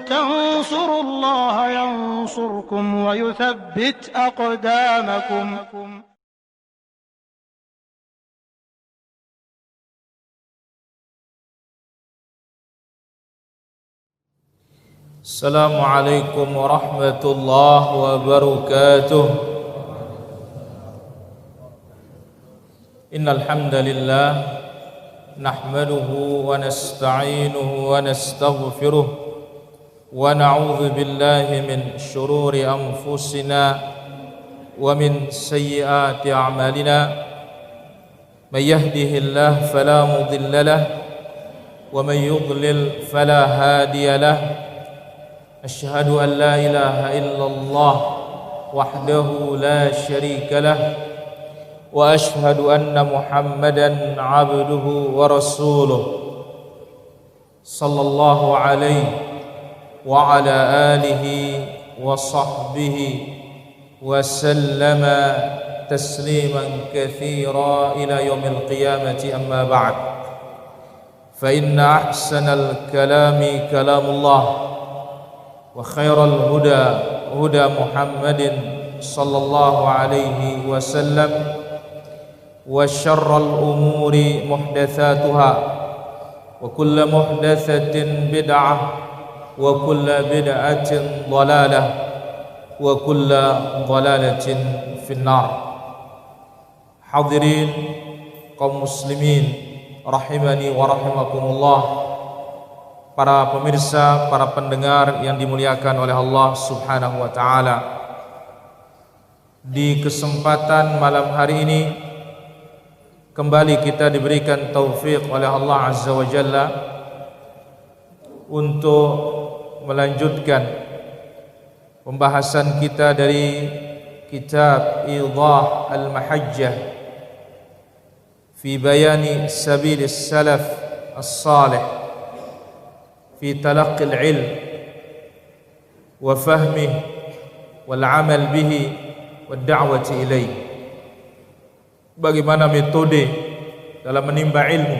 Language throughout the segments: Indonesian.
تنصروا الله ينصركم ويثبت أقدامكم. Assalamualaikum warahmatullahi wabarakatuh. Innal hamdalillah nahmaduhu wa nasta'inuhu wa nastaghfiruh wa na'udzu billahi min shururi anfusina wa min sayyiati a'malina. May yahdihillahu fala mudilla lahu wa may yudlil fala hadiya lahu. أشهد أن لا إله إلا الله وحده لا شريك له وأشهد أن محمدا عبده ورسوله صلى الله عليه وعلى آله وصحبه وسلم تسليما كثيرا إلى يوم القيامة. أما بعد، فإن أحسن الكلام كلام الله وخير الهدى هدى محمد صلى الله عليه وسلم وشر الأمور محدثاتها وكل محدثة بدعة وكل بدعة ضلالة وكل ضلالة في النار. Hadirin kaum muslimin rahimani wa rahimakumullah, para pemirsa, para pendengar yang dimuliakan oleh Allah Subhanahu wa taala. Di kesempatan malam hari ini kembali kita diberikan taufik oleh Allah Azza wa Jalla untuk melanjutkan pembahasan kita dari kitab Idah Al-Mahajjah fi bayani sabilis salaf as-salih في تلقي العلم وفهمه والعمل به والدعوة إليه. Bagaimana metode dalam menimba ilmu,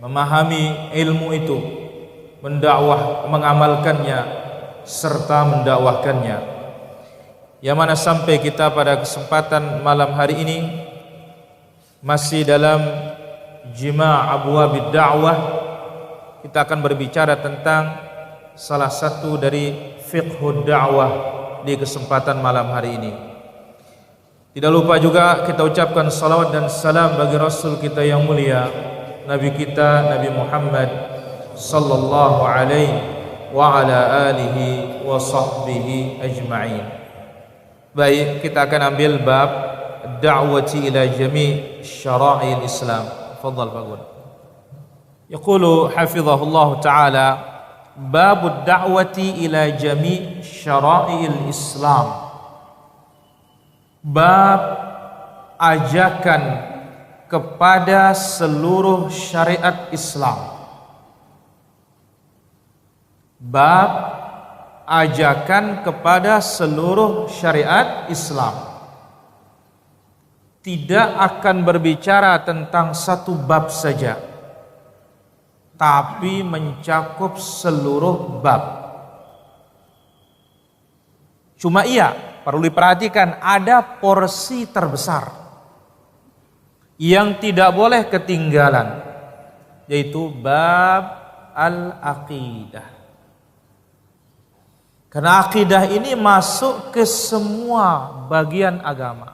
memahami ilmu itu, mendakwah, mengamalkannya serta mendakwahkannya. Yang mana sampai kita pada kesempatan malam hari ini masih dalam jima' abwabid da'wah. Kita akan berbicara tentang salah satu dari fiqhud da'wah di kesempatan malam hari ini. Tidak lupa juga kita ucapkan salawat dan salam bagi Rasul kita yang mulia, Nabi kita Nabi Muhammad sallallahu alaihi wa ala alihi wa sahbihi ajma'in. Baik, kita akan ambil bab da'wati ila jami' syara'il Islam. Fadhal Pak Gun. يقول حفظه الله تعالى: باب الدعوة إلى جميع شرائع الإسلام. Bab ajakan kepada seluruh syariat Islam. Bab ajakan kepada seluruh syariat Islam. Tidak akan berbicara tentang satu bab saja, tapi mencakup seluruh bab. Cuma perlu diperhatikan, ada porsi terbesar yang tidak boleh ketinggalan, yaitu bab al-aqidah. Karena akidah ini masuk ke semua bagian agama.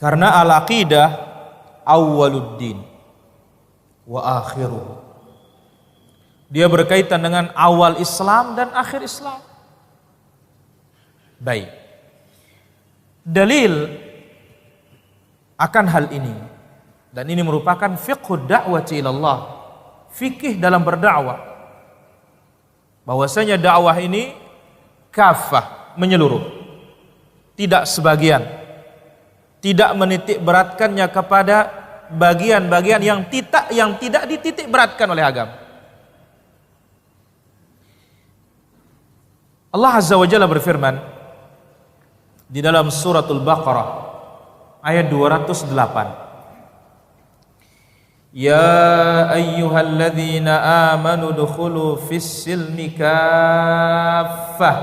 Karena al-aqidah awwaluddin wa akhiruhu. Dia berkaitan dengan awal Islam dan akhir Islam. Baik. Dalil akan hal ini, dan ini merupakan fiqhud da'wati ilallah, fikih dalam berdakwah, bahwasanya dakwah ini kafah, menyeluruh, tidak sebagian, tidak menitik beratkannya kepada bagian-bagian yang tidak dititik beratkan oleh agama. Allah Azza wa Jalla berfirman di dalam suratul Baqarah ayat 208. Ya ayyuhalladzina amanu dukhulu fis silmi kaffah.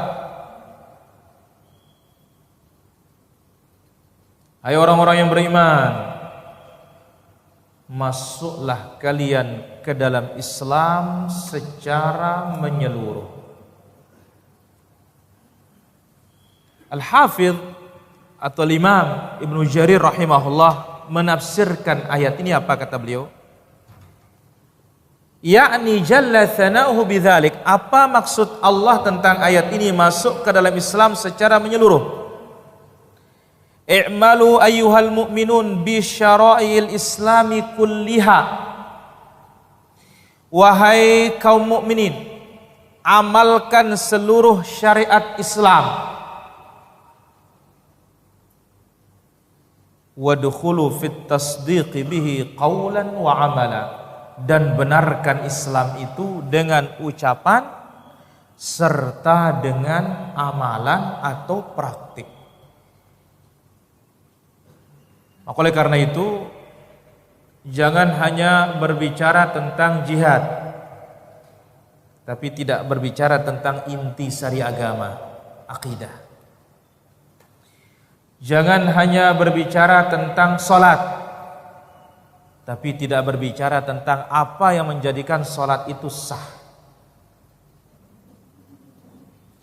Hai orang-orang yang beriman, masuklah kalian ke dalam Islam secara menyeluruh. Al-Hafidh atau Imam Ibnu Jarir rahimahullah menafsirkan ayat ini, apa kata beliau? Ya'ni jalla thana'uhu bidzalik. Apa maksud Allah tentang ayat ini masuk ke dalam Islam secara menyeluruh? I'malu ayyuhal mu'minun bi syara'il islami kulliha. Wahai kaum mukminin, amalkan seluruh syariat Islam. Wadkhulu fit tasdiqi bihi qawlan wa amala. Dan benarkan Islam itu dengan ucapan serta dengan amalan atau praktik. Oleh karena itu, jangan hanya berbicara tentang jihad, tapi tidak berbicara tentang inti sari agama, akidah. Jangan hanya berbicara tentang salat, tapi tidak berbicara tentang apa yang menjadikan salat itu sah.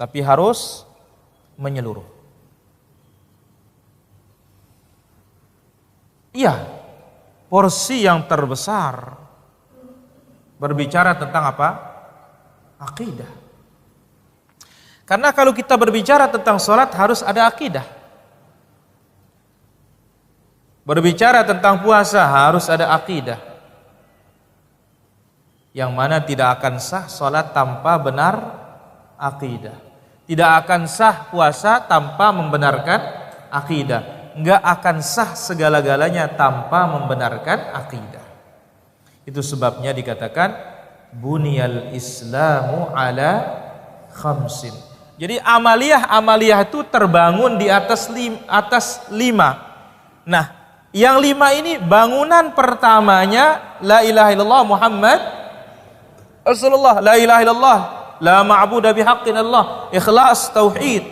Tapi harus menyeluruh. Iya, porsi yang terbesar berbicara tentang apa? Akidah. Karena kalau kita berbicara tentang salat harus ada akidah. Berbicara tentang puasa harus ada akidah, yang mana tidak akan sah salat tanpa benar akidah. Tidak akan sah puasa tanpa membenarkan akidah. Enggak akan sah segala-galanya tanpa membenarkan akidah. Itu sebabnya dikatakan buniyal islamu ala khamsin. Jadi amaliyah itu terbangun di atas lima. Nah, yang lima ini bangunan pertamanya la ilaha illallah Muhammad Rasulullah, la ilaha illallah, la ma'budu bihaqqin Allah, ikhlas tauhid,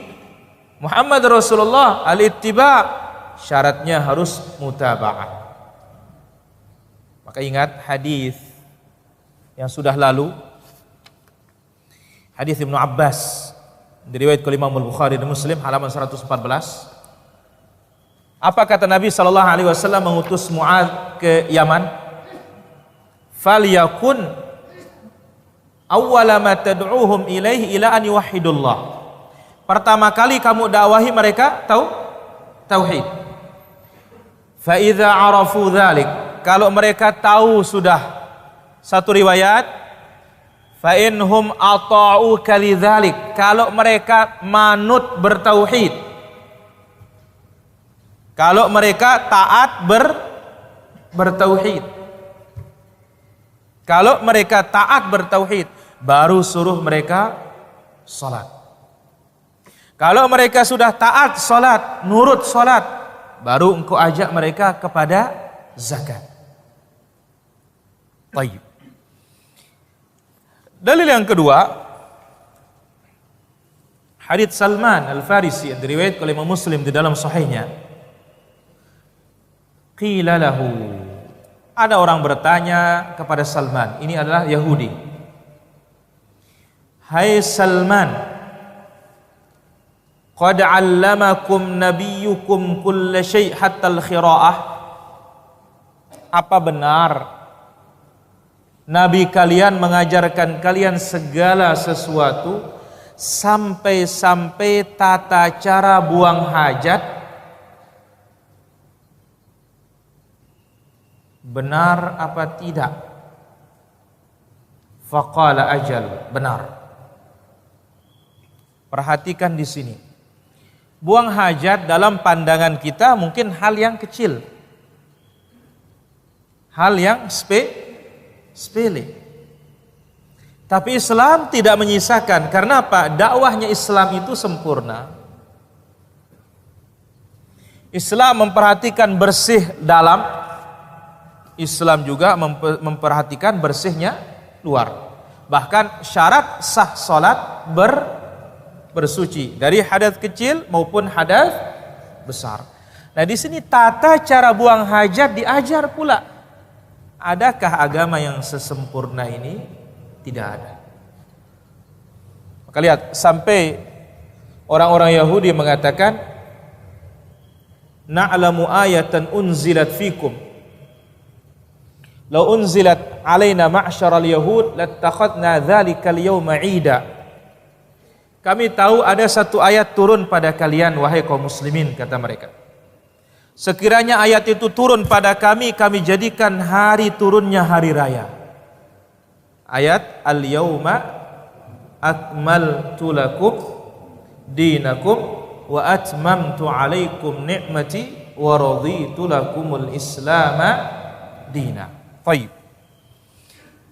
Muhammad Rasulullah, al-ittiba, syaratnya harus mutaba'ah. Maka ingat hadis yang sudah lalu, hadis Ibnu Abbas diriwayatkan oleh Imam Al-Bukhari dan Muslim halaman 114. Apa kata Nabi sallallahu alaihi wasallam mengutus Mu'adz ke Yaman? Falyakun awwala ma tad'uuhum ilaihi ila an yuwahhidullah. Pertama kali kamu dakwahi mereka tauhid. Fa idza arafu dzalik, kalau mereka tahu sudah, satu riwayat, fa inhum ata'u kalidzalik, kalau mereka manut bertauhid. Kalau mereka taat bertauhid. Kalau mereka taat bertauhid, baru suruh mereka salat. Kalau mereka sudah taat salat, nurut salat, baru engkau ajak mereka kepada zakat. Baik. Dalil yang kedua, hadits Salman Al-Farisi yang diriwayatkan oleh Imam Muslim di dalam sahihnya. Qila lahu, ada orang bertanya kepada Salman, ini adalah Yahudi. Hai Salman, qad 'allamakum nabiyyukum kulla syai' hatta al-khira'ah. Apa benar Nabi kalian mengajarkan kalian segala sesuatu sampai-sampai tata cara buang hajat? Benar apa tidak? Faqala ajal, benar. Perhatikan di sini. Buang hajat dalam pandangan kita mungkin hal yang kecil. Hal yang sepele. Tapi Islam tidak menyisakan. Karena apa? Dakwahnya Islam itu sempurna. Islam memperhatikan bersih dalam, Islam juga memperhatikan bersihnya luar. Bahkan syarat sah salat bersuci dari hadas kecil maupun hadas besar. Nah, di sini tata cara buang hajat diajar pula. Adakah agama yang sesempurna ini? Tidak ada. Maka lihat, sampai orang-orang Yahudi mengatakan, na'lamu ayatan unzilat fikum, law unzilat alaina ma'syaral yahud lattakhadna dzalikal yawma 'ida. Kami tahu ada satu ayat turun pada kalian wahai kaum muslimin, kata mereka. Sekiranya ayat itu turun pada kami jadikan hari turunnya hari raya. Ayat al-yauma akmaltu lakum dinakum wa atmamtu alaikum ni'mati wa raditu lakumul islama dina. Baik.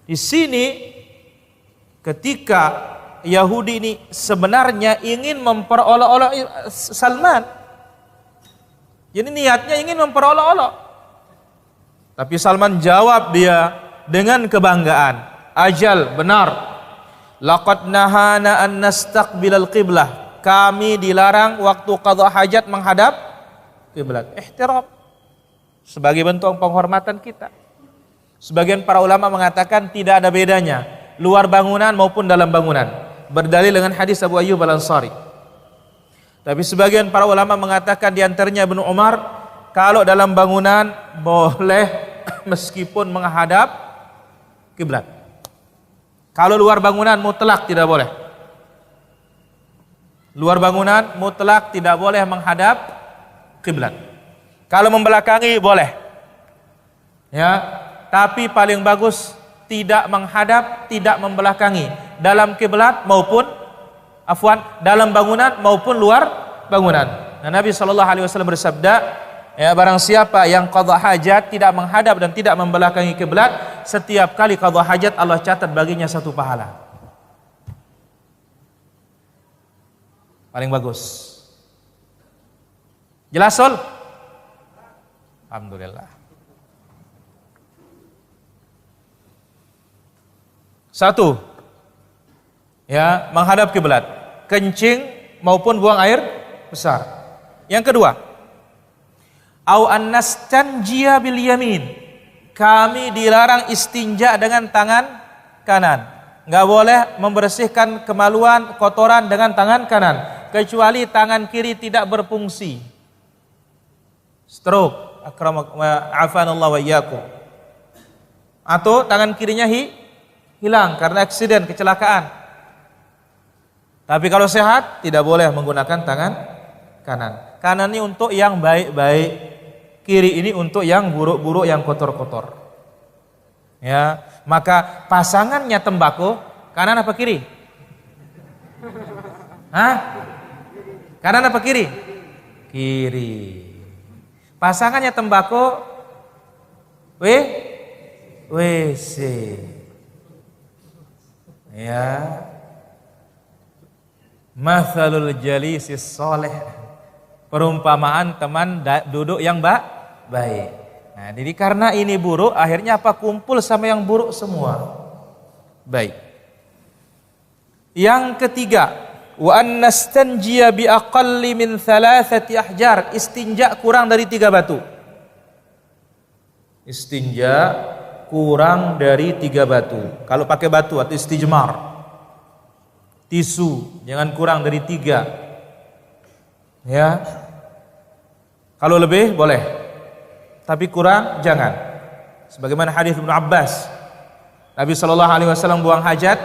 Di sini ketika Yahudi ini sebenarnya ingin memperolok-olok Salman. Jadi niatnya ingin memperolok-olok. Tapi Salman jawab dia dengan kebanggaan. Ajal, benar. Laqad nahana an nastaqbilal qiblah. Kami dilarang waktu qadha hajat menghadap kiblat. Ihtiram. Sebagai bentuk penghormatan kita. Sebagian para ulama mengatakan tidak ada bedanya luar bangunan maupun dalam bangunan, berdalil dengan hadis Abu Ayyub Al-Ansari. Tapi sebagian para ulama mengatakan, di antaranya Ibnu Umar, kalau dalam bangunan boleh meskipun menghadap kiblat. Kalau luar bangunan mutlak tidak boleh. Luar bangunan mutlak tidak boleh menghadap kiblat. Kalau membelakangi boleh. Ya, tapi paling bagus tidak menghadap, tidak membelakangi dalam kiblat maupun dalam bangunan maupun luar bangunan. Nah, Nabi SAW bersabda, ya, barang siapa yang qadha hajat tidak menghadap dan tidak membelakangi kiblat, setiap kali qadha hajat Allah catat baginya satu pahala. Paling bagus. Jelas, Sol? Alhamdulillah. Satu, ya, menghadap kiblat, kencing maupun buang air besar. Yang kedua, au annastanjiya bil yamin. Kami dilarang istinja dengan tangan kanan. Enggak boleh membersihkan kemaluan, kotoran dengan tangan kanan, kecuali tangan kiri tidak berfungsi. Stroke, afanallahu wa iyyakum. Atau tangan kirinya hilang karena aksiden, kecelakaan. Tapi kalau sehat tidak boleh menggunakan tangan kanan. Kanan ini untuk yang baik-baik, kiri ini untuk yang buruk-buruk, yang kotor-kotor. Ya, maka pasangannya tembakau, kanan apa kiri? Hah? Kanan apa kiri? Kiri. Pasangannya tembakau, WC. Ya. Mathalul jalisis soleh, perumpamaan teman duduk yang baik. Nah, jadi karena ini buruk, akhirnya apa? Kumpul sama yang buruk semua. Baik. Yang ketiga, wa annastanjiya bi aqalli min thalathati ahjar. Istinja kurang dari 3 batu. Istinja kurang dari 3 batu. Kalau pakai batu atau istijmar, tisu jangan kurang dari 3. Ya. Kalau lebih boleh, tapi kurang jangan. Sebagaimana hadis Ibnu Abbas, Nabi SAW buang hajat,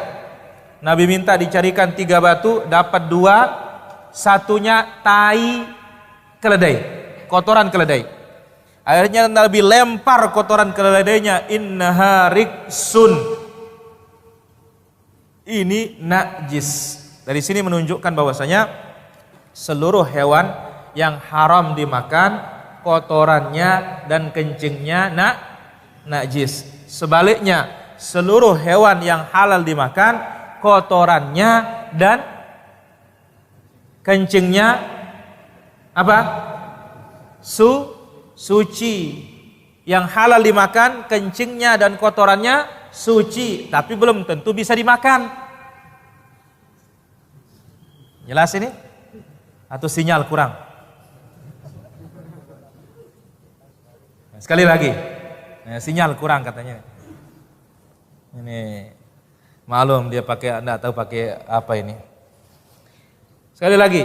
Nabi minta dicarikan 3 batu, dapat 2, satunya tai keledai, kotoran keledai. Akhirnya Nabi lempar kotoran keledainya, innaha riksun, ini najis. Dari sini menunjukkan bahwasanya seluruh hewan yang haram dimakan, kotorannya dan kencingnya najis. Sebaliknya, seluruh hewan yang halal dimakan, kotorannya dan kencingnya apa? Suci. Yang halal dimakan kencingnya dan kotorannya suci, tapi belum tentu bisa dimakan. Jelas ini? Atau sinyal kurang? Sekali lagi, sinyal kurang katanya. Ini malum dia pakai, enggak tahu pakai apa ini. Sekali lagi,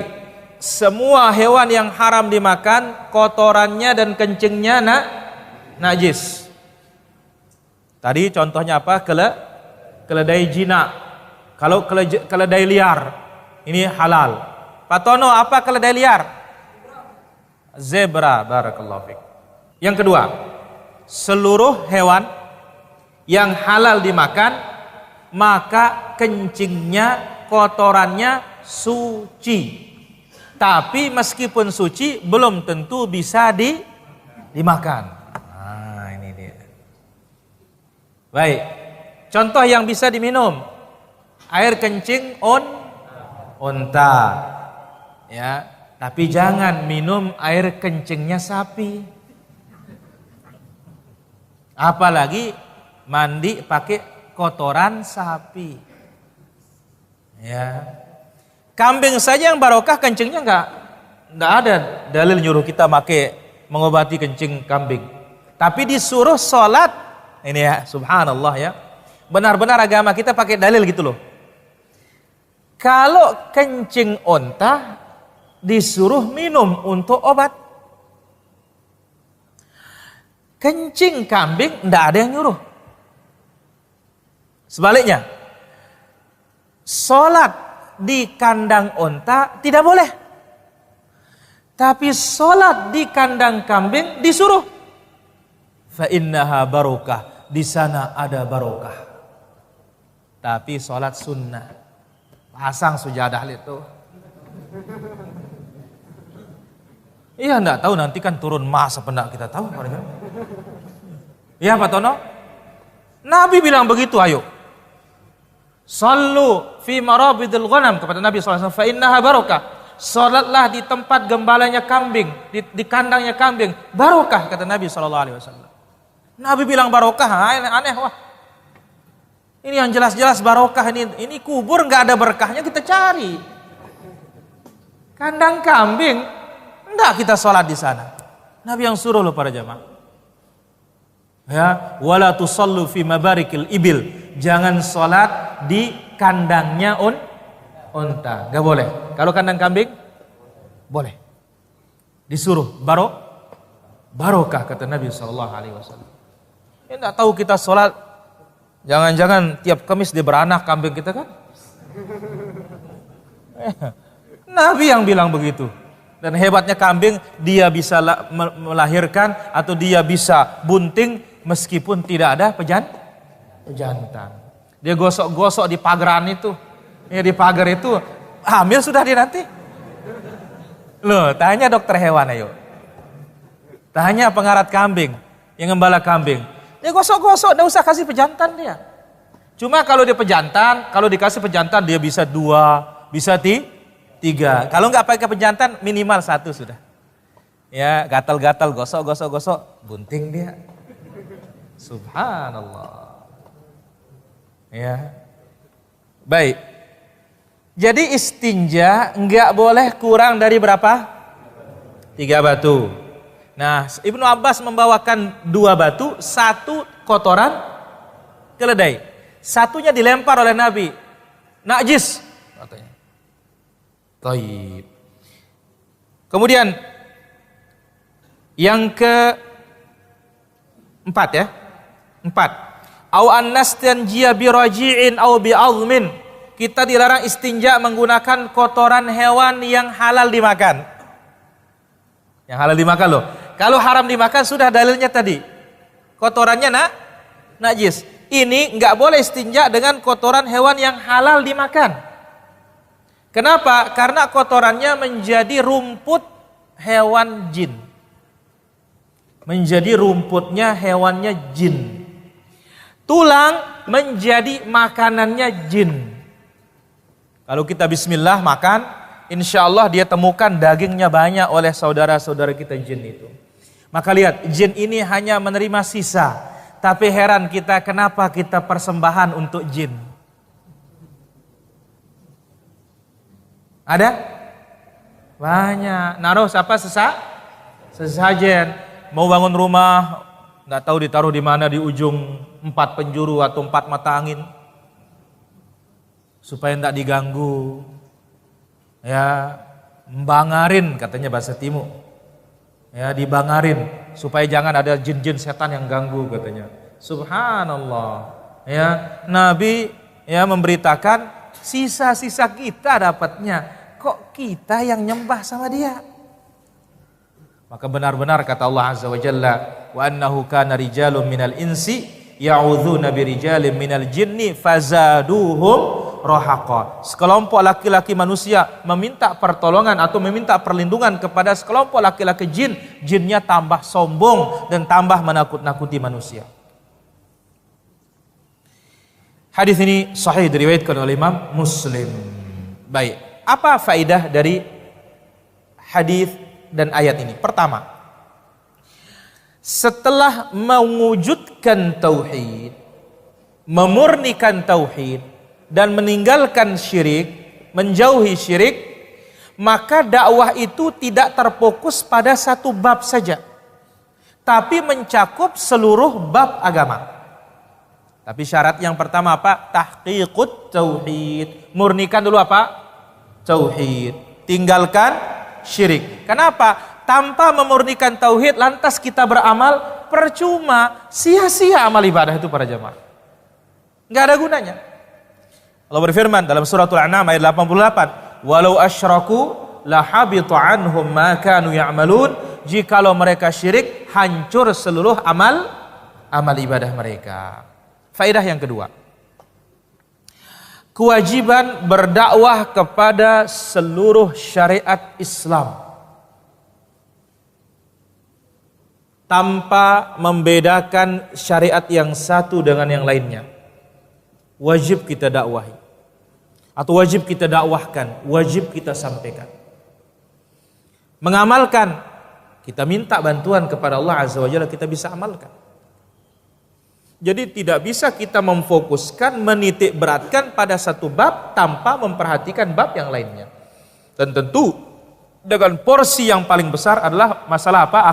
semua hewan yang haram dimakan kotorannya dan kencingnya najis. Tadi contohnya apa? Keledai jinak. Kalau keledai liar ini halal. Pak Tono, apa keledai liar? Zebra. Barakallahu fiik. Yang kedua, seluruh hewan yang halal dimakan maka kencingnya, kotorannya suci. Tapi meskipun suci belum tentu bisa dimakan. Nah, ini dia. Baik. Contoh yang bisa diminum. Air kencing unta. Ya, tapi jangan minum air kencingnya sapi. Apalagi mandi pakai kotoran sapi. Ya. Kambing saja yang barokah kencingnya enggak ada dalil nyuruh kita mengobati kencing kambing. Tapi disuruh sholat. Ini ya, subhanallah ya. Benar-benar agama kita pakai dalil gitu loh. Kalau kencing unta disuruh minum untuk obat. Kencing kambing enggak ada yang nyuruh. Sebaliknya, sholat di kandang unta tidak boleh. Tapi sholat di kandang kambing disuruh. Fa innaha barokah, di sana ada barokah. Tapi sholat sunnah. Pasang sujadah itu. Iya, enggak tahu nanti kan turun mas apa enggak kita tahu. Iya Pak Tono? Nabi bilang begitu, ayo. Sallu fi marabidil ghanam, kepada Nabi SAW, fa innaha barokah. Salatlah di tempat gembalanya kambing, di kandangnya kambing, barokah, kata Nabi SAW. Nabi bilang barokah, aneh wah. Ini yang jelas-jelas barokah, ini kubur nggak ada berkahnya kita cari. Kandang kambing, enggak kita sholat di sana. Nabi yang suruh loh para jamaah. Ya, wala tusallu fi mabarikil ibil. Jangan sholat di kandangnya unta. Gak boleh. Kalau kandang kambing boleh. Disuruh barokah kata Nabi SAW. Ya, enggak tahu kita sholat, jangan-jangan tiap Kamis dia beranak kambing kita kan? Nabi yang bilang begitu. Dan hebatnya kambing, dia bisa melahirkan atau dia bisa bunting meskipun tidak ada pejantan. Dia gosok-gosok di pagaran itu. Ya, di pagar itu hamil sudah dia nanti. Loh, tanya dokter hewan ayo. Tanya pengarat kambing, yang gembala kambing. Dia gosok-gosok, enggak usah kasih pejantan dia. Cuma kalau dia pejantan, kalau dikasih pejantan dia bisa 2, bisa 3. Kalau nggak pakai pejantan minimal 1 sudah. Ya, gatal-gatal, gosok, bunting dia. Subhanallah. Ya. Baik. Jadi istinja nggak boleh kurang dari berapa? 3 batu. Nah, Ibnu Abbas membawakan 2 batu, 1 kotoran keledai. Satunya dilempar oleh Nabi. Najis katanya. Taib. Kemudian yang ke-4 ya. 4. Au an-nastanjiya bi raji'in au bi azmin. Kita dilarang istinja menggunakan kotoran hewan yang halal dimakan. Yang halal dimakan loh. Kalau haram dimakan sudah dalilnya tadi. Kotorannya najis. Ini enggak boleh istinja dengan kotoran hewan yang halal dimakan. Kenapa? Karena kotorannya menjadi rumput hewan jin. Menjadi rumputnya hewannya jin. Tulang menjadi makanannya jin. Kalau kita bismillah makan, insya Allah dia temukan dagingnya banyak oleh saudara-saudara kita jin itu. Maka lihat, jin ini hanya menerima sisa. Tapi heran kita, kenapa kita persembahan untuk jin? Ada? Banyak. Naruh siapa? Sesajen. Mau bangun rumah, nggak tahu ditaruh di mana, di ujung 4 penjuru atau 4 mata angin, supaya tidak diganggu. Ya, membangarin katanya bahasa Timur. Ya, dibangarin supaya jangan ada jin-jin setan yang ganggu katanya. Subhanallah. Ya, Nabi ya memberitakan sisa-sisa kita dapatnya. Kok kita yang nyembah sama dia? Maka benar-benar kata Allah Azza wa Jalla, wa annahu kana rijalun minal insi ya'udzuna birijalin minal jinni fazaduhum rahaqa. Sekelompok laki-laki manusia meminta pertolongan atau meminta perlindungan kepada sekelompok laki-laki jin, jinnya tambah sombong dan tambah menakut-nakuti manusia. Hadis ini sahih diriwayatkan oleh Imam Muslim. Baik, apa faedah dari hadis dan ayat ini? Pertama, setelah mewujudkan tauhid, memurnikan tauhid dan meninggalkan syirik, menjauhi syirik, maka dakwah itu tidak terfokus pada satu bab saja, tapi mencakup seluruh bab agama. Tapi syarat yang pertama apa? Tahqiqut tauhid. Murnikan dulu apa? Tauhid. Tinggalkan syirik. Kenapa? Tanpa memurnikan tauhid lantas kita beramal, percuma, sia-sia amal ibadah itu para jamaah. Enggak ada gunanya. Allah berfirman dalam suratul An'am ayat 88, "Walau asyraku la habita anhum ma kanu ya'malun." Jikalau mereka syirik, hancur seluruh amal ibadah mereka. Faedah yang kedua, kewajiban berdakwah kepada seluruh syariat Islam tanpa membedakan syariat yang satu dengan yang lainnya. Wajib kita dakwahi atau wajib kita dakwahkan, wajib kita sampaikan. Mengamalkan, kita minta bantuan kepada Allah Azza wa Jalla, kita bisa amalkan. Jadi tidak bisa kita memfokuskan, menitik beratkan pada satu bab tanpa memperhatikan bab yang lainnya. Dan tentu dengan porsi yang paling besar adalah masalah apa?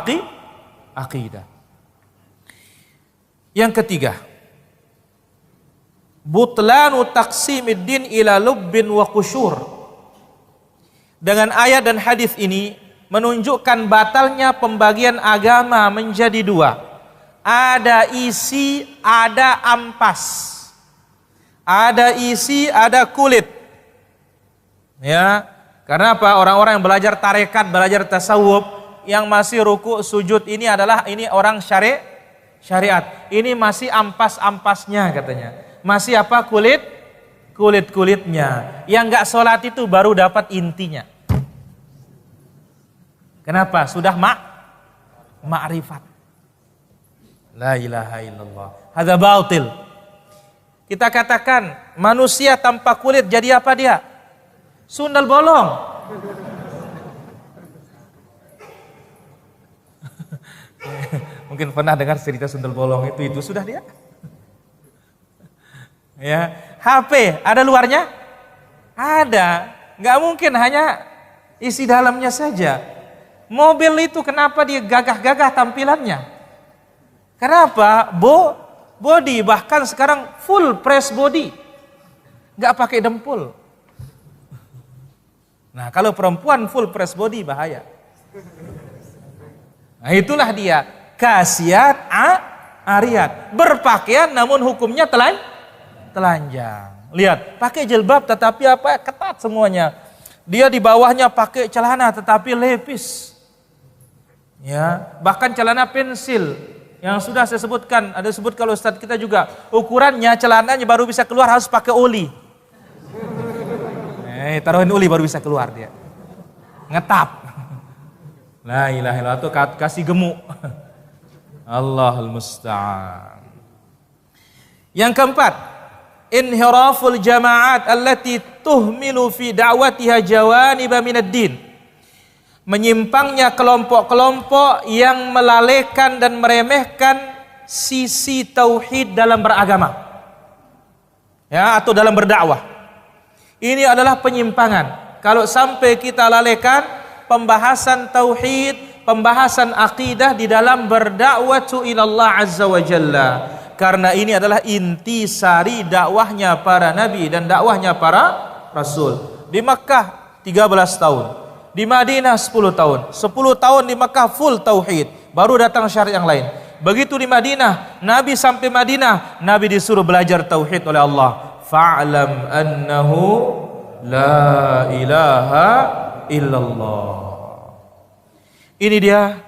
Akidah. Yang ketiga, butlanu taqsimiddin ila lubbin wa qusyur. Dengan ayat dan hadis ini menunjukkan batalnya pembagian agama menjadi dua. Ada isi, ada ampas. Ada isi, ada kulit. Ya, karena apa? Orang-orang yang belajar tarekat, belajar tasawuf, yang masih ruku sujud ini adalah ini orang syariat. Ini masih ampas-ampasnya katanya. Masih apa? Kulit-kulitnya. Yang enggak sholat itu baru dapat intinya. Kenapa? Sudah ma'rifat. La ilaha illallah. Hadza batil. Kita katakan manusia tanpa kulit jadi apa dia? Sundal bolong. Mungkin pernah dengar cerita sundal bolong itu sudah dia. Ya, HP ada luarnya? Ada. Nggak mungkin hanya isi dalamnya saja. Mobil itu kenapa dia gagah-gagah tampilannya? Kenapa? Body, bahkan sekarang full press body, nggak pakai dempul. Nah, kalau perempuan full press body bahaya. Nah, itulah dia kasiat ariat, berpakaian namun hukumnya telanjang. Lihat, pakai jilbab tetapi apa? Ketat semuanya. Dia di bawahnya pakai celana tetapi lepis. Ya, bahkan celana pensil. Yang sudah saya sebutkan, ada sebut kalau Ustadz kita juga, ukurannya celananya baru bisa keluar harus pakai oli. Taruhin oli baru bisa keluar dia. Ngetap. La ilaha illallah, itu kasih gemuk. Allahul musta'an. Yang keempat, inhiraful jama'at allati tuhmilu fi da'watiha jawanib minad din. menyimpangnya kelompok-kelompok yang melalaikan dan meremehkan sisi tauhid dalam beragama, ya, atau dalam berdakwah. Ini adalah penyimpangan. Kalau sampai kita lalaikan pembahasan tauhid, pembahasan akidah di dalam berdakwatu ilallah azza wa jalla, karena ini adalah intisari dakwahnya para nabi dan dakwahnya para rasul. Di Makkah 13 tahun, di Madinah 10 tahun. 10 tahun di Makkah full tauhid, baru datang syariat yang lain. Begitu di Madinah, Nabi sampai Madinah, Nabi disuruh belajar tauhid oleh Allah. Fa'lam annahu la ilaha illallah. Ini dia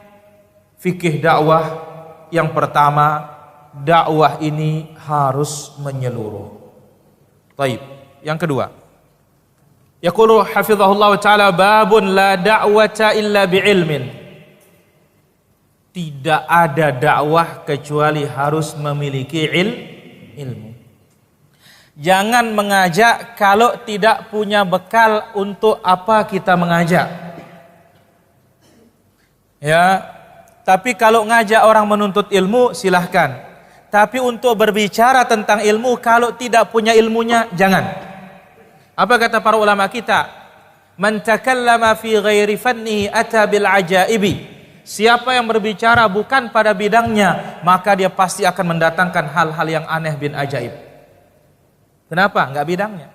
fikih dakwah yang pertama. Dakwah ini harus menyeluruh. Baik, yang kedua. Yaqulu hafizahullah ta'ala, babun la da'wata illa bi'ilmin. Tidak ada dakwah kecuali harus memiliki ilmu. Jangan mengajak kalau tidak punya bekal untuk apa kita mengajak. Ya, tapi kalau ngajak orang menuntut ilmu silahkan. Tapi untuk berbicara tentang ilmu kalau tidak punya ilmunya jangan. Apa kata para ulama kita? Man takallama fi ghairi fannihi ata bil ajaibi. Siapa yang berbicara bukan pada bidangnya, maka dia pasti akan mendatangkan hal-hal yang aneh bin ajaib. Kenapa? Enggak bidangnya.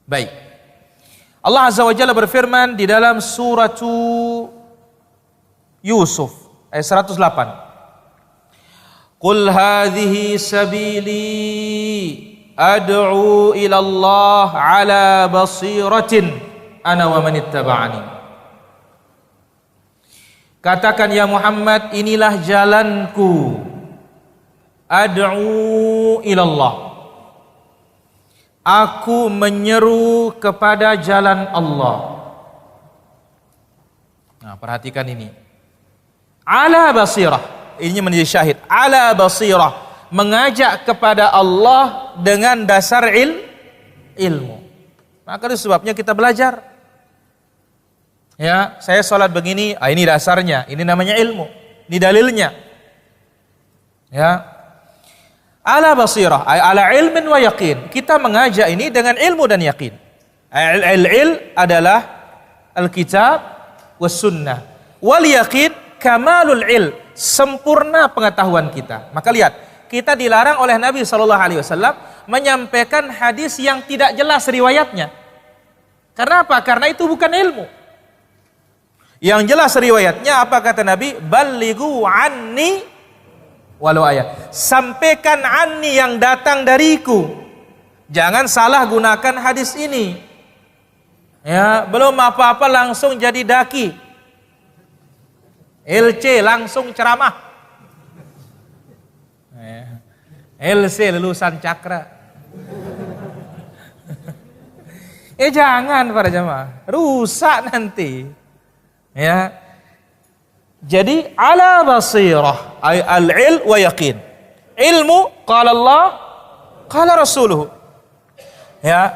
Baik. Allah Azza wa Jalla berfirman di dalam surah Yusuf ayat 108. Qul hadhihi sabili ad'u ila Allah ala basiratin ana wa man ittaba'ani. Katakan ya Muhammad, inilah jalanku. Ad'u ila Allah. Aku menyeru kepada jalan Allah. Nah, perhatikan ini. Ala basirah. Ini menjadi syahid. Ala basirah. Mengajak kepada Allah dengan dasar ilmu. Maka itu sebabnya kita belajar. Ya, saya sholat begini, ini dasarnya, ini namanya ilmu, ini dalilnya. Ya, ala basirah, ala ilmin wa yaqin. Kita mengajak ini dengan ilmu dan yakin. Al-il adalah al-kitab was sunnah. Wal yaqin kamalul ilm, sempurna pengetahuan kita. Maka lihat, kita dilarang oleh Nabi SAW menyampaikan hadis yang tidak jelas riwayatnya. Karena apa? Karena itu bukan ilmu. Yang jelas riwayatnya apa kata Nabi? Ballighu anni walau ayat. Sampaikan anni yang datang dariku. Jangan salah gunakan hadis ini. Ya, belum apa-apa langsung jadi daki. LC langsung ceramah. LC lulusan cakra. Jangan para jamaah, rusak nanti. Ya. Jadi ala basirah, al-ilm wa yaqin. Ilmu qala Allah, qala rasuluh. Ya.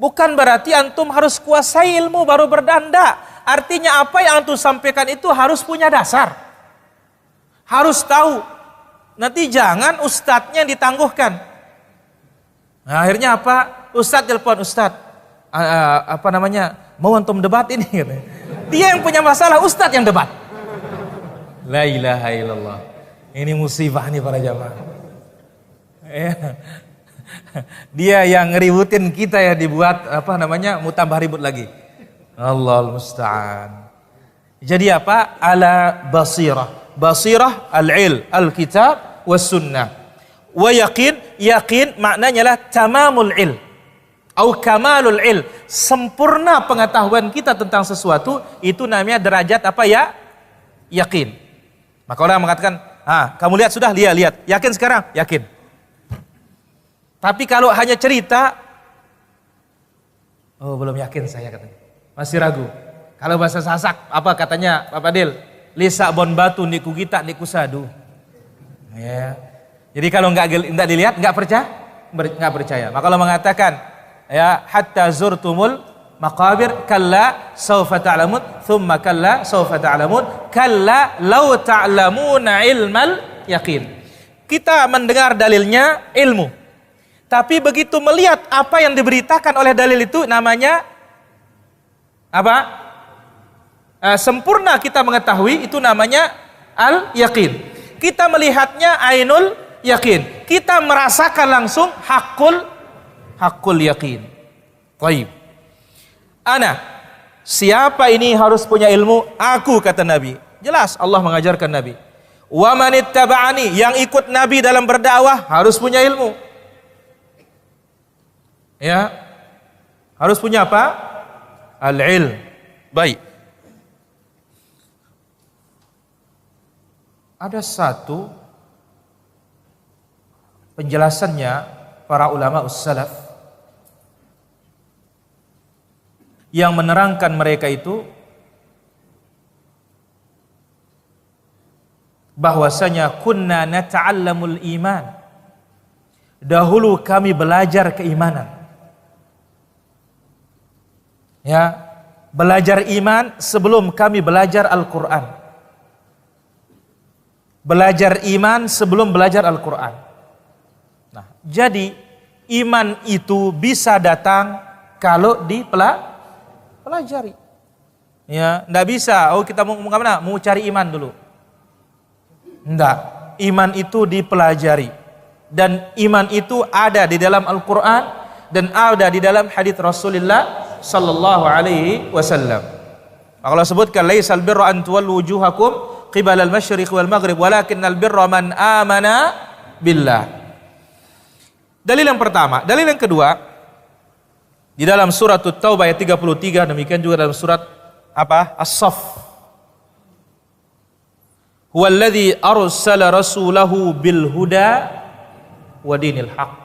Bukan berarti antum harus kuasai ilmu baru berdanda. Artinya apa yang antum sampaikan itu harus punya dasar. Harus tahu. Nanti jangan ustadznya ditangguhkan. Nah, akhirnya apa? Ustadz telepon, Ustadz, mau antum debat ini? Dia yang punya masalah, ustadz yang debat. La ilaha illallah. Ini musibah nih para jamaah. Dia yang ngeributin kita ya, dibuat mutambah ribut lagi. Allahul musta'an. Jadi apa? Ala basirah. Basirah al-ilm, al-kitab was sunnah. Wa yaqin maknanya adalah tamamul ilm atau kamalul ilm, sempurna pengetahuan kita tentang sesuatu, itu namanya derajat apa ya? Yakin. Maka orang mengatakan, kamu lihat sudah? Lihat. Yakin sekarang? Yakin. Tapi kalau hanya cerita, belum yakin saya katanya. Masih ragu. Kalau bahasa Sasak, apa katanya Pak Fadil? Lisa bon batu niku kita niku sadu. Ya. Jadi kalau enggak dilihat enggak percaya. Maka kalau mengatakan ya hatta zurtumul maqabir, kalla sawfa ta'lamun, thumma kalla sawfa ta'lamun, kalla law ta'lamuna ilmal yaqin. Kita mendengar dalilnya ilmu, tapi begitu melihat apa yang diberitakan oleh dalil itu, namanya apa? Sempurna kita mengetahui, itu namanya al-yaqin. Kita melihatnya ainul yaqin, kita merasakan langsung hakul yaqin. Baik. Siapa ini harus punya ilmu? Aku, kata Nabi. Jelas Allah mengajarkan Nabi. Wa manittaba'ani, yang ikut Nabi dalam berdakwah harus punya ilmu. Ya. Harus punya apa? Al-ilm. Baik. Ada satu penjelasannya para ulama salaf yang menerangkan mereka itu bahwasanya kunna nata'allamul iman, dahulu kami belajar keimanan. Ya, belajar iman sebelum kami belajar Al-Qur'an. Belajar iman sebelum belajar Al-Qur'an. Nah, jadi iman itu bisa datang kalau pelajari. Ya, enggak bisa. Oh, kita mau kemana? Mau cari iman dulu. Enggak. Iman itu dipelajari. Dan iman itu ada di dalam Al-Quran dan ada di dalam hadits Rasulullah sallallahu alaihi wasallam. Allah sebutkan laisal birra an tuwallu wujuhakum qibala al-masyriq wal maghrib walakinnal birra man amana billah. Dalil yang pertama. Dalil yang kedua, di dalam surat At-Taubah ayat 33, demikian juga dalam surat apa? As-Saff. Huwallazi arsala rasulahu bil huda wa dinil haqq.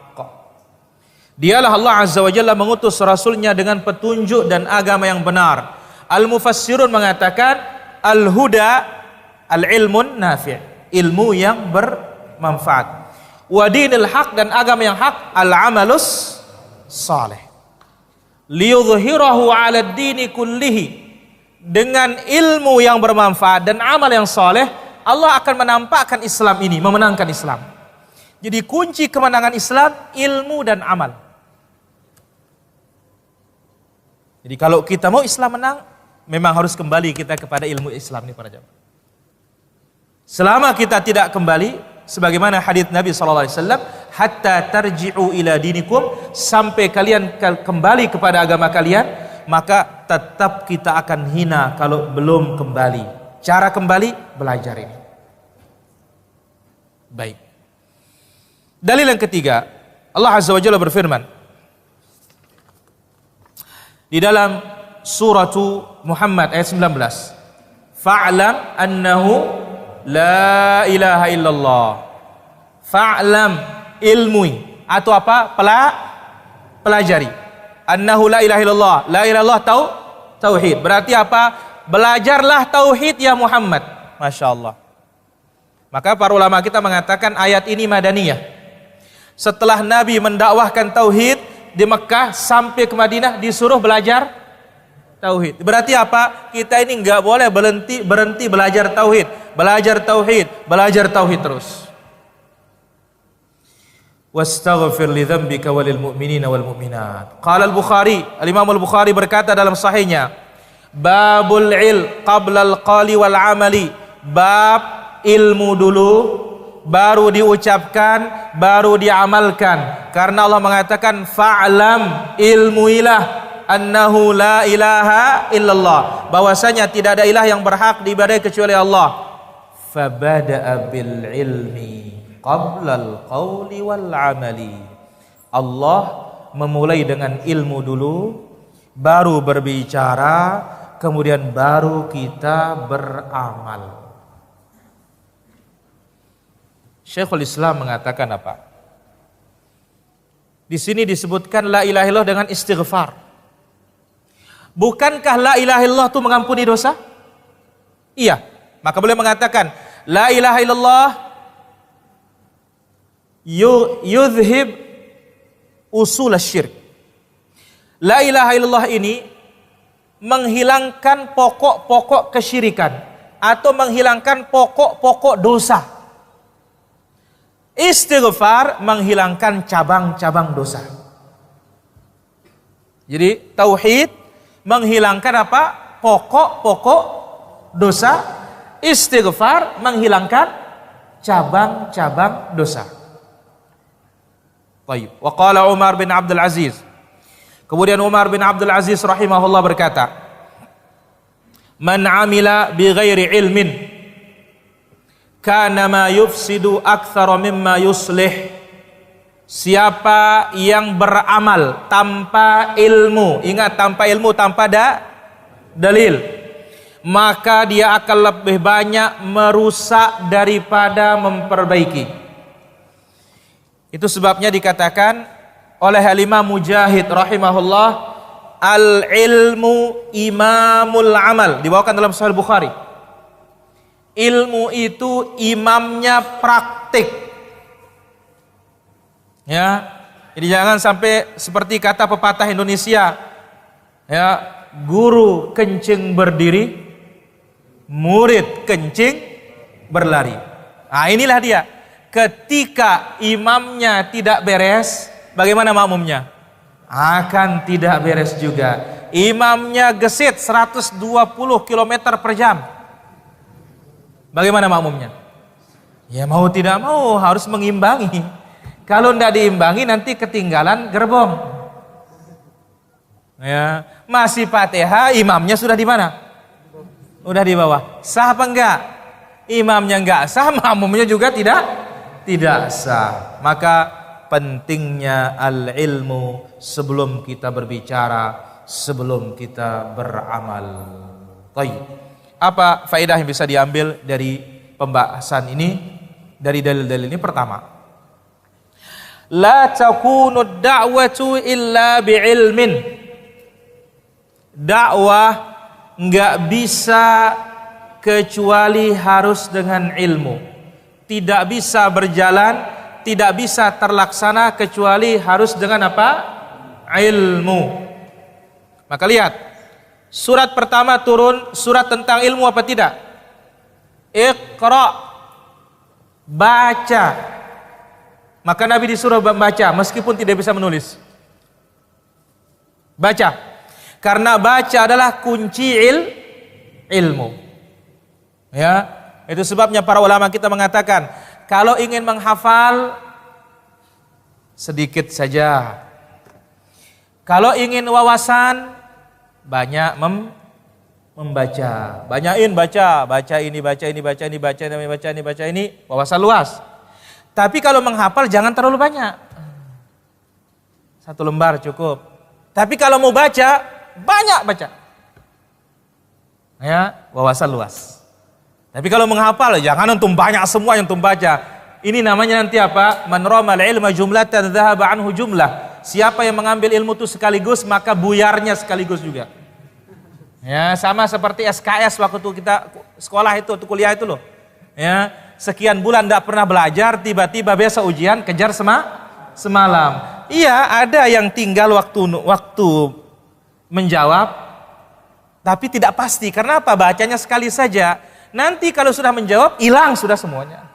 Dialah Allah Azza wa Jalla mengutus rasulnya dengan petunjuk dan agama yang benar. Al-mufassirun mengatakan al-huda al-ilmun nafi', ilmu yang bermanfaat. Wa dinil haqq, dan agama yang hak, al-amalus salih. Liyudhhirahu 'ala ad-dini kullihi, dengan ilmu yang bermanfaat dan amal yang saleh Allah akan menampakkan Islam ini, memenangkan Islam. Jadi kunci kemenangan Islam ilmu dan amal. Jadi kalau kita mau Islam menang, memang harus kembali kita kepada ilmu Islam ini para jamaah. Selama kita tidak kembali, sebagaimana hadits Nabi SAW, hatta tarji'u ila dinikum, sampai kalian kembali kepada agama kalian, maka tetap kita akan hina kalau belum kembali. Cara kembali, belajar ini. Baik. Dalil yang ketiga, Allah Azza wa Jalla berfirman di dalam surah Muhammad ayat 19, fa'lam annahu la ilaha illallah. Fa'lam, ilmui, atau apa? Pelajari. Annahu la ilaha illallah. La ilaha illallah tauhid. Berarti apa? Belajarlah tauhid ya Muhammad. Masya Allah. Maka para ulama kita mengatakan ayat ini madaniyah. Setelah Nabi mendakwahkan tauhid di Mekah sampai ke Madinah, disuruh belajar tauhid. Berarti apa? Kita ini nggak boleh berhenti belajar tauhid. Belajar tauhid terus. Wastaghfir li dzambika walil mu'minina wal mu'minat. Qala al-Bukhari, al-Imam al-Bukhari berkata dalam sahihnya, babul ilm qabla al-qali wal amali. Bab ilmu dulu, baru diucapkan, baru diamalkan. Karena Allah mengatakan fa'lam, ilmuilah, annahu la ilaha illallah, bahwasanya tidak ada ilah yang berhak diibadahi kecuali Allah. Fabada'a bil ilmi qabla al-qawli wal amali. Allah memulai dengan ilmu dulu, baru berbicara, kemudian baru kita beramal. Syekhul Islam mengatakan apa? Di sini disebutkan la ilaha illallah dengan istighfar. Bukankah la ilaha illallah itu mengampuni dosa? Iya. Maka boleh mengatakan la ilaha illallah yudhib usul syirk. La ilaha illallah ini menghilangkan pokok-pokok kesyirikan atau menghilangkan pokok-pokok dosa. Istighfar menghilangkan cabang-cabang dosa. Jadi tauhid menghilangkan apa? Pokok-pokok dosa. Istighfar menghilangkan cabang-cabang dosa. Baik. Wa qala Umar bin Abdul Aziz. Kemudian Umar bin Abdul Aziz rahimahullah berkata, "Man 'amila bi ghairi ilmin kana ma yufsidu aktsara mimma yuslih." Siapa yang beramal tanpa ilmu, ingat tanpa ilmu, tanpa dalil, maka dia akan lebih banyak merusak daripada memperbaiki. Itu sebabnya dikatakan oleh Imam Mujahid rahimahullah, al-ilmu imamul amal, dibawakan dalam Sahih Bukhari. Ilmu itu imamnya praktik. Ya, jadi jangan sampai seperti kata pepatah Indonesia, ya, guru kencing berdiri, murid kencing berlari. Nah, inilah dia. Ketika imamnya tidak beres, bagaimana makmumnya? Akan tidak beres juga. Imamnya gesit 120 km per jam. Bagaimana makmumnya? Ya mau tidak mau harus mengimbangi. Kalau tidak diimbangi nanti ketinggalan gerbong. Ya, masih Fatihah, imamnya sudah di mana? Udah di bawah. Sah apa enggak? Imamnya enggak sah, makmumnya juga tidak sah. Maka pentingnya al-ilmu sebelum kita berbicara, sebelum kita beramal. Baik. Apa faedah yang bisa diambil dari pembahasan ini, dari dalil-dalil ini? Pertama, la takunu da'watu illa bi'ilmin. Dakwah enggak bisa kecuali harus dengan ilmu. Tidak bisa berjalan, tidak bisa terlaksana kecuali harus dengan apa? Ilmu. Maka lihat, surat pertama turun surat tentang ilmu apa tidak? Iqra, baca. Maka Nabi disuruh membaca meskipun tidak bisa menulis. Baca. Karena baca adalah kunci ilmu. Ya, itu sebabnya para ulama kita mengatakan, kalau ingin menghafal sedikit saja. Kalau ingin wawasan banyak membaca. Banyain baca ini, baca ini, baca ini, baca ini, baca ini, baca ini, wawasan luas. Tapi kalau menghafal jangan terlalu banyak. 1 lembar cukup. Tapi kalau mau baca, banyak baca. Ya, wawasan luas. Tapi kalau menghafal jangan antum banyak semua yang antum baca. Ini namanya nanti apa? Man ramal ilma jumlatan dhahaba anhu jumlah. Siapa yang mengambil ilmu itu sekaligus, maka buyarnya sekaligus juga. Ya, sama seperti SKS waktu itu kita sekolah itu, kuliah itu loh. Ya, sekian bulan tidak pernah belajar, tiba-tiba besok ujian kejar semalam. Iya, ada yang tinggal waktu menjawab, tapi tidak pasti. Karena apa? Bacanya sekali saja. Nanti kalau sudah menjawab, hilang sudah semuanya.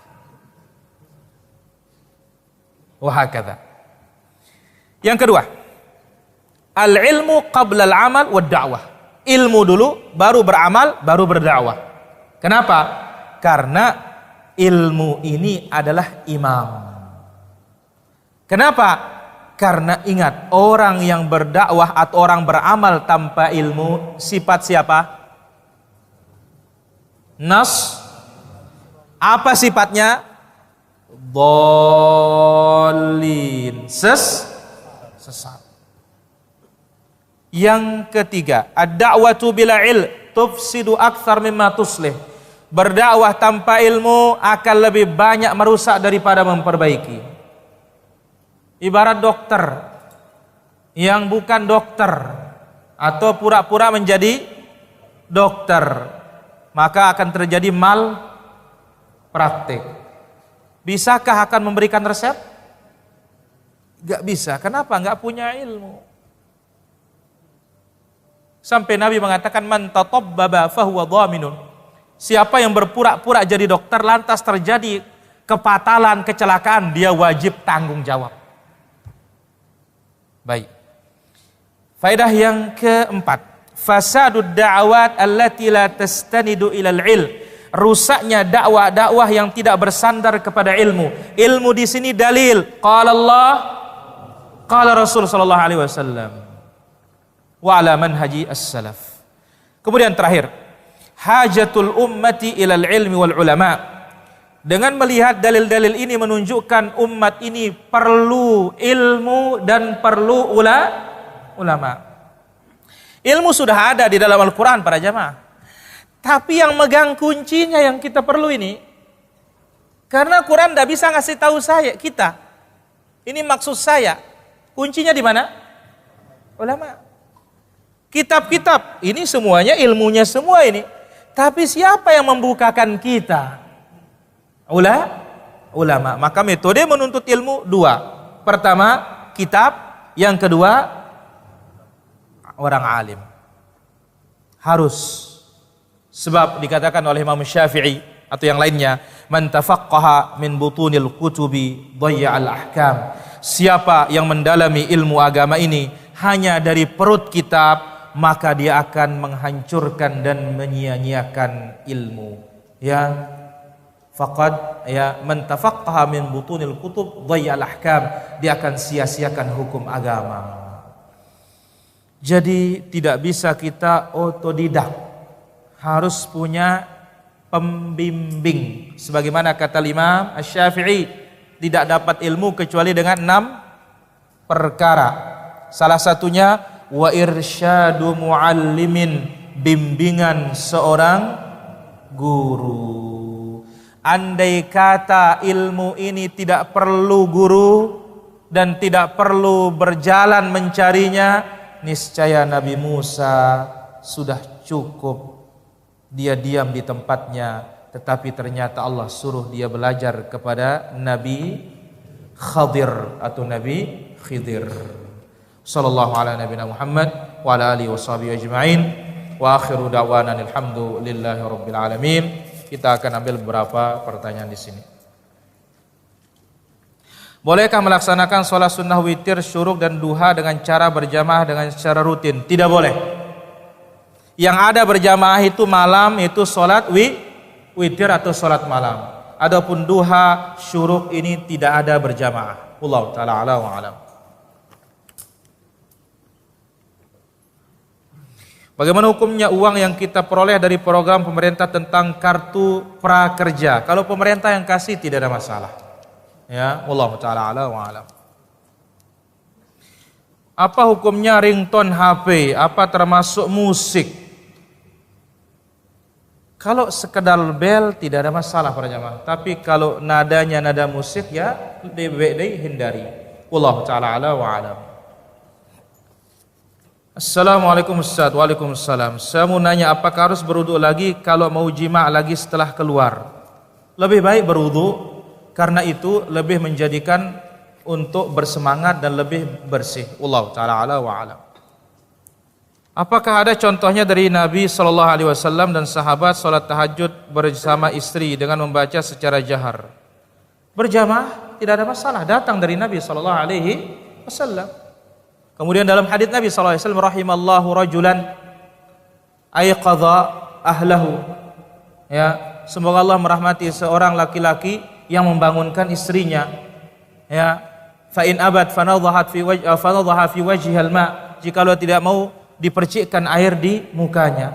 Wahakadha. Yang kedua, al-ilmu qabla al-amal wa da'wah. Ilmu dulu, baru beramal, baru berdakwah. Kenapa? Karena ilmu ini adalah imam. Kenapa? Karena ingat, orang yang berdakwah atau orang beramal tanpa ilmu, sifat siapa? Nas. Apa sifatnya? Dhalin. Sesat. Yang ketiga, ad-da'watu bila ilm tufsidu aktsar mimma tuslih. Berdakwah tanpa ilmu akan lebih banyak merusak daripada memperbaiki. Ibarat dokter yang bukan dokter atau pura-pura menjadi dokter, maka akan terjadi malpraktik. Bisakah akan memberikan resep? Gak bisa. Kenapa? Gak punya ilmu. Sampai Nabi mengatakan man tatabbaba fahuwa dhaminun. Siapa yang berpura-pura jadi dokter lantas terjadi kepatalan, kecelakaan, dia wajib tanggung jawab. Baik. Faedah yang keempat, fasadud da'awat allati la tastanidu ilal ilm. Rusaknya dakwah-dakwah yang tidak bersandar kepada ilmu. Ilmu di sini dalil. Qala Allah, qala Rasul sallallahu alaihi wasallam. Wa ala manhaji as-salaf. Kemudian terakhir, hajatul ummati ilal ilmi wal ulama. Dengan melihat dalil-dalil ini menunjukkan umat ini perlu ilmu dan perlu ulama. Ilmu sudah ada di dalam Al-Quran para jamaah. Tapi yang megang kuncinya yang kita perlu ini. Karena Quran tidak bisa ngasih tahu kita. Ini maksud saya. Kuncinya di mana? Ulama. Kitab-kitab. Ini semuanya ilmunya semua ini. Tapi siapa yang membukakan kita? Ulama. Maka metode menuntut ilmu dua. Pertama, kitab. Yang kedua, orang alim. Harus. Sebab dikatakan oleh Imam Syafi'i atau yang lainnya, man tafaqqaha min butunil kutubi dhayya'al ahkam. Siapa yang mendalami ilmu agama ini hanya dari perut kitab, maka dia akan menghancurkan dan menyia-nyiakan ilmu. Ya, faqad ya man tafaqqaha min butunil kutub dhayya'al ahkam. Dia akan sia-siakan hukum agama. Jadi tidak bisa kita otodidak. Harus punya pembimbing. Sebagaimana kata Imam Asy-Syafi'i, tidak dapat ilmu kecuali dengan 6 perkara. Salah satunya wa irsyadu muallimin, bimbingan seorang guru. Andai kata ilmu ini tidak perlu guru dan tidak perlu berjalan mencarinya, niscaya Nabi Musa sudah cukup. Dia diam di tempatnya, tetapi ternyata Allah suruh dia belajar kepada Nabi Khadir atau Nabi Khidir. Sallallahu ala nabiyina Muhammad wa ala alihi washabihi ajma'in. Wa akhiru da'wana alhamdulillahi rabbil alamin. Kita akan ambil beberapa pertanyaan di sini. Bolehkah melaksanakan sholat sunnah witir, syuruk dan duha dengan cara berjamaah dengan secara rutin? Tidak boleh. Yang ada berjamaah itu malam, itu sholat witir atau sholat malam. Adapun duha, syuruk ini tidak ada berjamaah. Wallahu ta'ala a'lam wa a'lam. Bagaimana hukumnya uang yang kita peroleh dari program pemerintah tentang kartu prakerja? Kalau pemerintah yang kasih tidak ada masalah. Ya, wallahu ta'ala a'lam wa a'lam. Apa hukumnya ringtone HP? Apa termasuk musik? Kalau sekedar bel tidak ada masalah para jamaah. Tapi kalau nadanya nada musik ya dihindari. Wallahu ta'ala a'lam wa a'lam. Assalamualaikum Ustaz. Waalaikumsalam. Saya mau nanya, apakah harus berwudu lagi kalau mau jima' lagi setelah keluar? Lebih baik berwudu, karena itu lebih menjadikan untuk bersemangat dan lebih bersih. Wallahu ta'ala a'lam wa a'lam. Apakah ada contohnya dari Nabi SAW dan sahabat salat tahajud bersama istri dengan membaca secara jahar? Berjamaah tidak ada masalah, datang dari Nabi SAW. Kemudian dalam hadis Nabi SAW, rahimallahu rajulan ayqadha ahlahu. Ya, semoga Allah merahmati seorang laki-laki yang membangunkan istrinya. Ya, fa in abad fanadhaha fi wajhihal ma. Jikalau tidak mau, dipercikkan air di mukanya.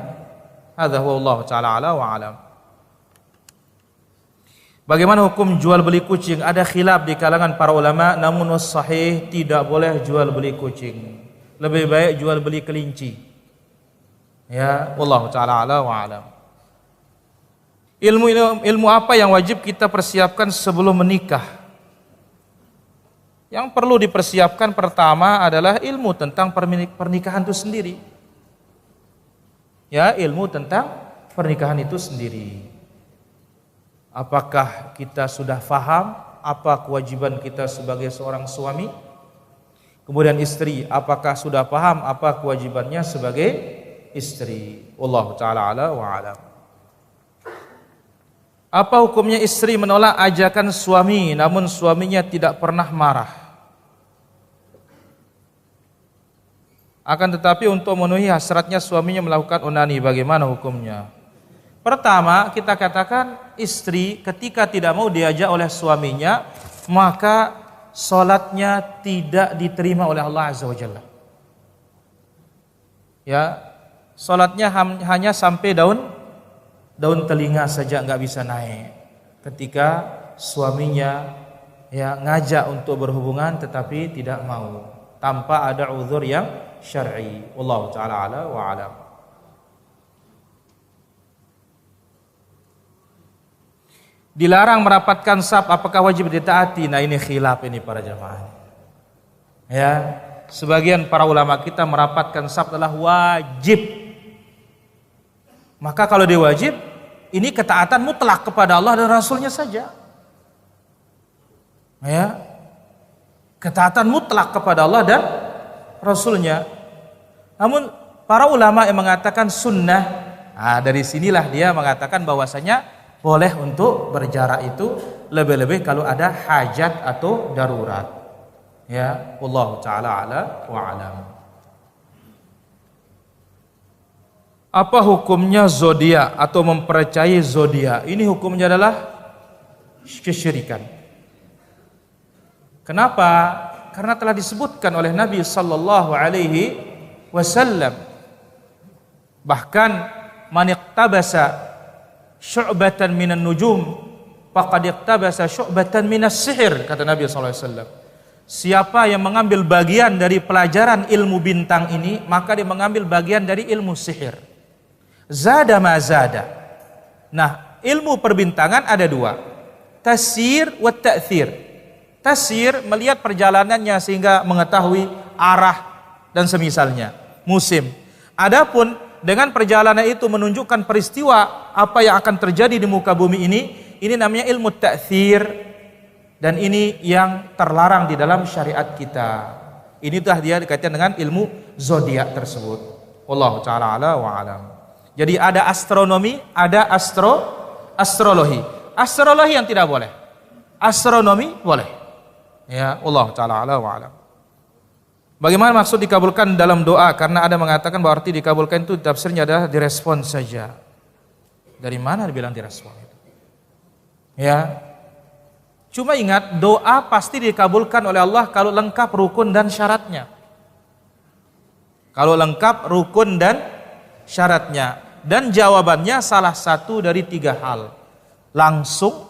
Hadza wallahu ta'ala ala wa alam. Bagaimana hukum jual beli kucing? Ada khilaf di kalangan para ulama, namun sahih tidak boleh jual beli kucing. Lebih baik jual beli kelinci. Ya, wallahu ta'ala ala wa alam. Ilmu apa yang wajib kita persiapkan sebelum menikah? Yang perlu dipersiapkan pertama adalah ilmu tentang pernikahan itu sendiri. Ya, ilmu tentang pernikahan itu sendiri. Apakah kita sudah faham apa kewajiban kita sebagai seorang suami? Kemudian istri, apakah sudah paham apa kewajibannya sebagai istri. Wallahu taala ala wa alam. Apa hukumnya istri menolak ajakan suami namun suaminya tidak pernah marah? Akan tetapi untuk memenuhi hasratnya suaminya melakukan onani, bagaimana hukumnya? Pertama, kita katakan istri ketika tidak mau diajak oleh suaminya, maka salatnya tidak diterima oleh Allah Azza wa Jalla. Ya, salatnya hanya sampai daun telinga saja, nggak bisa naik. Ketika suaminya ya ngajak untuk berhubungan tetapi tidak mau, tanpa ada uzur yang syar'i. Wallahu taala ala wa alam. Dilarang merapatkan saf, apakah wajib ditaati? Nah, ini khilaf ini para jamaah. Ya, sebagian para ulama kita merapatkan saf adalah wajib. Maka kalau dia wajib, ini ketaatan mutlak kepada Allah dan Rasulnya saja. Ya, ketaatan mutlak kepada Allah dan Rasulnya. Namun para ulama yang mengatakan sunnah, dari sinilah dia mengatakan bahwasanya boleh untuk berjarak itu lebih-lebih kalau ada hajat atau darurat. Ya, wallahu taala ala wa alam. Apa hukumnya zodiak atau mempercayai zodiak? Ini hukumnya adalah kesyirikan. Kenapa? Karena telah disebutkan oleh Nabi sallallahu alaihi wasallam. Bahkan man iqtabasa syu'batan minan nujum faqad iqtabasa syu'batan minas sihir, kata Nabi sallallahu alaihi wasallam. Siapa yang mengambil bagian dari pelajaran ilmu bintang ini, maka dia mengambil bagian dari ilmu sihir. Zada ma zada. Nah, ilmu perbintangan ada dua, tasyir wa ta'thir. Tasyir melihat perjalanannya sehingga mengetahui arah dan semisalnya, musim. Adapun dengan perjalanan itu menunjukkan peristiwa apa yang akan terjadi di muka bumi ini namanya ilmu ta'thir, dan ini yang terlarang di dalam syariat kita. Ini dah dia dikaitkan dengan ilmu zodiak tersebut. Wallahu taala ala wa alam. Jadi ada astronomi, ada astrologi. Astrologi yang tidak boleh. Astronomi boleh. Ya, Allah taala ala wa alam. Bagaimana maksud dikabulkan dalam doa? Karena ada mengatakan bahwa arti dikabulkan itu tafsirnya adalah direspon saja. Dari mana dibilang direspon itu? Ya. Cuma ingat, doa pasti dikabulkan oleh Allah kalau lengkap rukun dan syaratnya. Kalau lengkap rukun dan syaratnya. Dan jawabannya salah satu dari tiga hal. Langsung,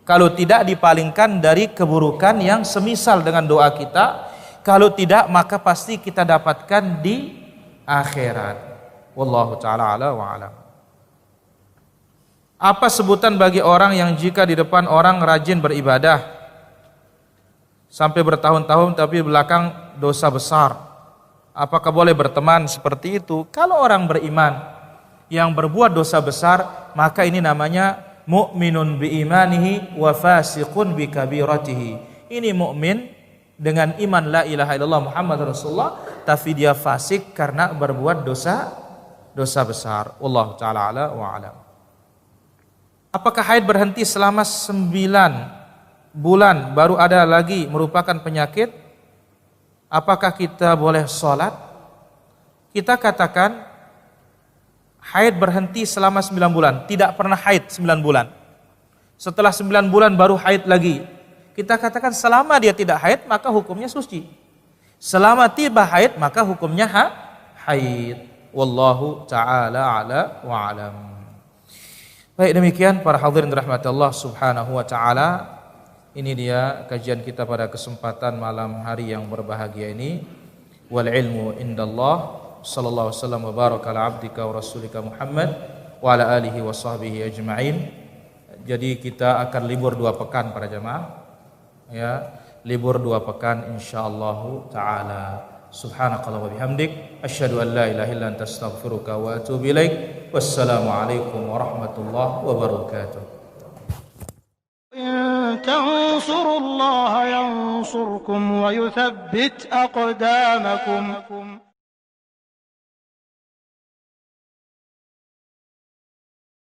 kalau tidak dipalingkan dari keburukan yang semisal dengan doa kita. Kalau tidak, maka pasti kita dapatkan di akhirat. Wallahu ta'ala ala wa alam. Apa sebutan bagi orang yang jika di depan orang rajin beribadah sampai bertahun-tahun tapi belakang dosa besar? Apakah boleh berteman seperti itu? Kalau orang beriman yang berbuat dosa besar, maka ini namanya mu'minun bi imanihi wa fasiqun bi kabiratihi. Ini mukmin dengan iman la ilaha illallah Muhammad Rasulullah, tapi dia fasik karena berbuat dosa besar. Wallahu taala ala wa alam. Apakah haid berhenti selama 9 bulan baru ada lagi merupakan penyakit? Apakah kita boleh sholat? Kita katakan haid berhenti selama 9 bulan, tidak pernah haid 9 bulan. Setelah 9 bulan baru haid lagi. Kita katakan selama dia tidak haid maka hukumnya suci. Selama tiba haid maka hukumnya haid. Wallahu ta'ala ala wa alam. Baik, demikian para hadirin dirahmati Allah subhanahu wa ta'ala. Ini dia kajian kita pada kesempatan malam hari yang berbahagia ini. Wal ilmu indallah. Sallallahu alaihi wasallam wa baraka ala abdika wa rasulika Muhammad wa ala alihi wa sahbihi ajma'in. Jadi kita akan libur 2 pekan para jamaah. Ya, libur 2 pekan insyaallah taala. Subhanakallah wa bihamdik asyhadu an la ilaha illa anta astaghfiruka wa atubu ilaik. Wassalamu alaikum warahmatullahi wabarakatuh. إن تنصروا الله ينصركم ويثبت أقدامكم